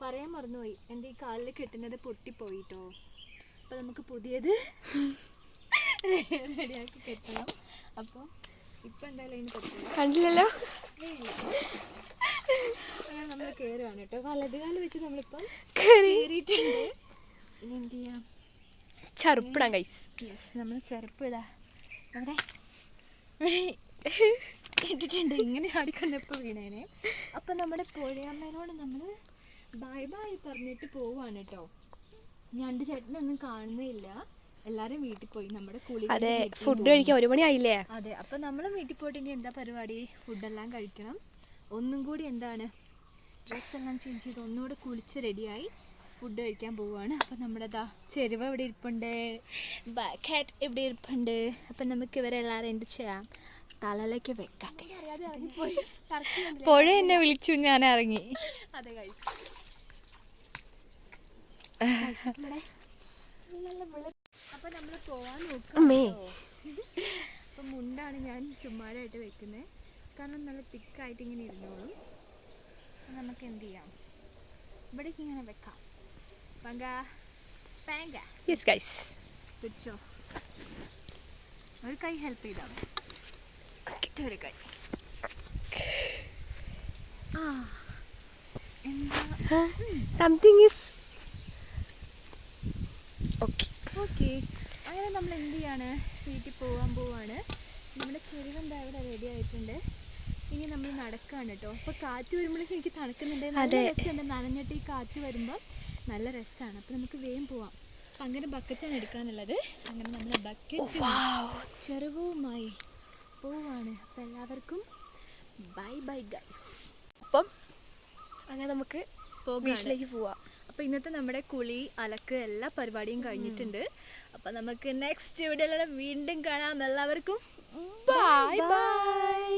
പറയാൻ മറന്നുപോയി, എൻ്റെ ഈ കാലിൽ കെട്ടുന്നത് പൊട്ടിപ്പോയിട്ടോ. അപ്പം നമുക്ക് പുതിയത് റെഡിയാക്കി കെട്ടണം. അപ്പം ഇപ്പം എന്തായാലും അതിന് പറ്റില്ല. കണ്ടില്ലല്ലോ. അങ്ങനെ നമ്മൾ കയറുകയാണ് കേട്ടോ. വലതുകാലം വെച്ച് നമ്മളിപ്പം കയറിയിട്ടുണ്ട്. ഇനി എന്ത് ചെയ്യാം, ചെറുപ്പിടാം ഗൈസ്. യെസ്, നമ്മൾ ചെറുപ്പ് ഇതാ അവിടെ ഇട്ടിട്ടുണ്ട്. ഇങ്ങനെ ചാടിക്കൊണ്ടപ്പോൾ വീണേനെ. അപ്പം നമ്മുടെ പുഴയമ്മേനോട് നമ്മൾ ബൈ ബൈ പറഞ്ഞിട്ട് പോവാണ് കേട്ടോ. ഞണ്ട് ചേട്ടനൊന്നും കാണുന്നില്ല, എല്ലാവരും വീട്ടിൽ പോയി. നമ്മുടെ കുളി. അതെ, ഫുഡ് കഴിക്കാൻ 1 മണി ആയില്ലേ? അതെ. അപ്പം നമ്മൾ വീട്ടിൽ പോയിട്ട് ഇനി എന്താ പരിപാടി, ഫുഡെല്ലാം കഴിക്കണം. ഒന്നും കൂടി എന്താണ് ഡ്രസ്സെല്ലാം ചേഞ്ച് ചെയ്ത് ഒന്നുകൂടെ കുളിച്ച് റെഡിയായി ഫുഡ് കഴിക്കാൻ പോവുകയാണ്. അപ്പം നമ്മുടെ ചെരുവ ഇവിടെ ഇരിപ്പുണ്ട്, ബാക്ക് ഹാറ്റ് ഇവിടെ ഇരിപ്പുണ്ട്. അപ്പം നമുക്ക് ഇവരെല്ലാവരും എന്ത് ചെയ്യാം, തലയിലേക്ക് വെക്കാം. പുഴ എന്നെ വിളിച്ചു, ഞാൻ ഇറങ്ങി. അതെ ഗൈസ്. അപ്പം നമ്മൾ പോവാൻ നോക്കാം. അപ്പം മുണ്ടാണ് ഞാൻ ചുമ്മാടായിട്ട് വെക്കുന്നത്, കാരണം നല്ല തിക്കായിട്ട് ഇങ്ങനെ ഇരുന്നോളും. നമുക്ക് എന്ത് ചെയ്യാം, ഇവിടേക്ക് ഇങ്ങനെ വെക്കാം. Yes guys. പിടിച്ചോ, ഒരു കൈ ഹെൽപ്പ് ചെയ്താൽ ഒരു കൈ. Something is okay. ഓക്കെ. അങ്ങനെ നമ്മൾ എന്ത് ചെയ്യാണ്, വീട്ടിൽ പോവാൻ പോവാണ്. നമ്മുടെ ചെരുവെന്താ ഇവിടെ റെഡി ആയിട്ടുണ്ട്. ഇനി നമ്മൾ നടക്കുകയാണ് കേട്ടോ. അപ്പോൾ കാറ്റ് വരുമ്പോഴേക്കും എനിക്ക് തണുക്കുന്നുണ്ട്. നല്ല രസമുണ്ട്, നനഞ്ഞിട്ട് ഈ കാറ്റ് വരുമ്പോൾ നല്ല രസമാണ്. അപ്പോൾ നമുക്ക് വേഗം പോവാം. അപ്പം അങ്ങനെ ബക്കറ്റാണ് എടുക്കാനുള്ളത്. അങ്ങനെ നമ്മൾ ബക്കറ്റ് ചെറുവുമായി പോവാണ്. അപ്പം എല്ലാവർക്കും ബൈ ബൈ ഗൈസ്. അപ്പം അങ്ങനെ നമുക്ക് വീട്ടിലേക്ക് പോവാം. അപ്പോൾ ഇന്നത്തെ നമ്മുടെ കുളി, അലക്ക് എല്ലാ പരിപാടിയും കഴിഞ്ഞിട്ടുണ്ട്. അപ്പം നമുക്ക് നെക്സ്റ്റ് വീഡിയോയിൽ വീണ്ടും കാണാം. എല്ലാവർക്കും ബൈ ബൈ.